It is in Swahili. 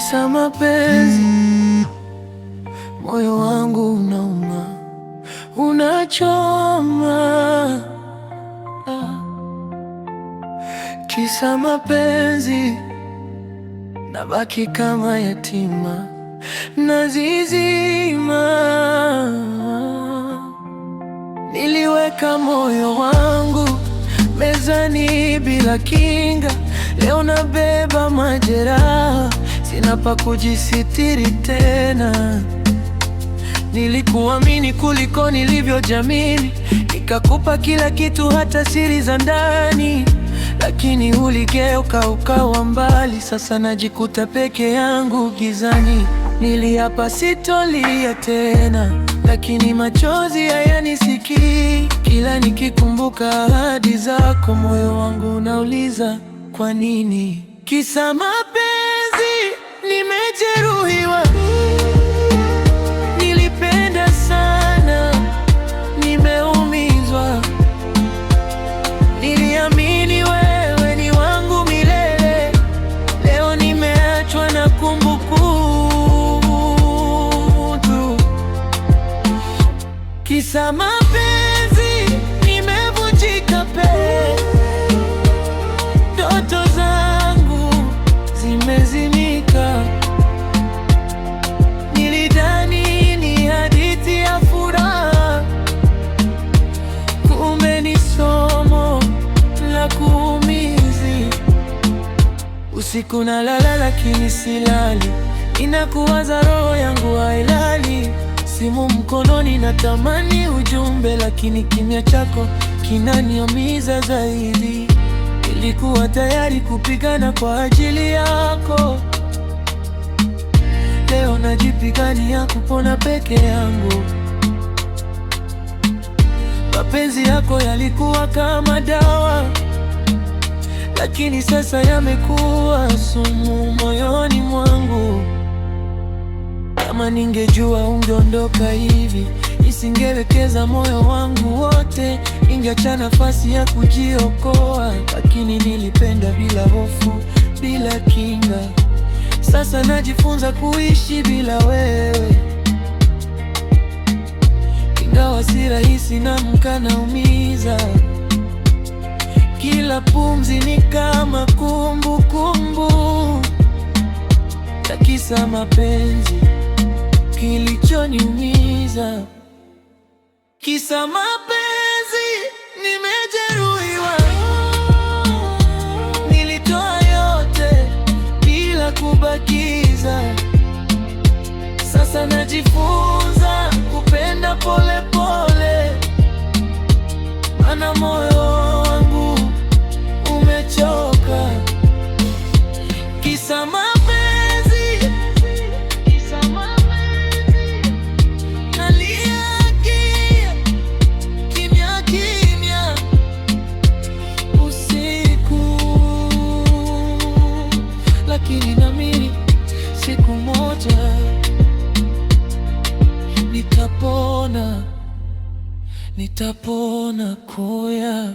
Kisa mapenzi, moyo wangu unauma, unachoma. Kisa mapenzi, nabaki kama yatima, nazizima. Niliweka moyo wangu mezani bila kinga, leo nabeba majeraha, sina pa kujisitiri tena. Nilikuamini kuliko nilivyojamini, nikakupa kila kitu, hata siri za ndani, lakini uligeuka ukawa mbali. Sasa najikuta peke yangu gizani. Niliapa sitolia tena, lakini machozi hayanisikii. Kila nikikumbuka ahadi zako, moyo wangu unauliza kwa nini? Kisa mapenzi, nimejeruhiwa. Nilipenda sana, nimeumizwa. Niliamini wewe ni wangu milele, leo nimeachwa na kumbukumbu. Kisa mapenzi, nimevunjika pee, ndoto zangu zimezimika. Nilidhani ni hadithi ya furaha, kumbe ni somo la kuumizi. Usiku nalala lakini silali, inakuwaza, roho yangu hailali. Simu mkononi, natamani ujumbe, lakini kimya chako kinaniumiza zaidi. Nilikuwa tayari kupigana kwa ajili yako, leo najipigania kupona peke yangu. Mapenzi yako yalikuwa kama dawa, lakini sasa yamekuwa sumu moyoni mwangu. Kama ningejua ungeondoka hivi, nisingewekeza moyo wangu wote, ningeacha nafasi ya kujiokoa. Lakini nilipenda bila hofu, bila kinga. Sasa najifunza kuishi bila wewe, ingawa si rahisi, naamka naumiza. Kila pumzi ni kama kumbukumbu ya kisa mapenzi kilichoniumiza. Kisa mapenzi, nimejeruhiwa. Nilitoa yote bila kubakiza. Sasa najifunza kupenda pole pole, maana moyo wangu umechoka. Kisa mapenzi, lakini naamini siku moja nitapona, nitapona koya.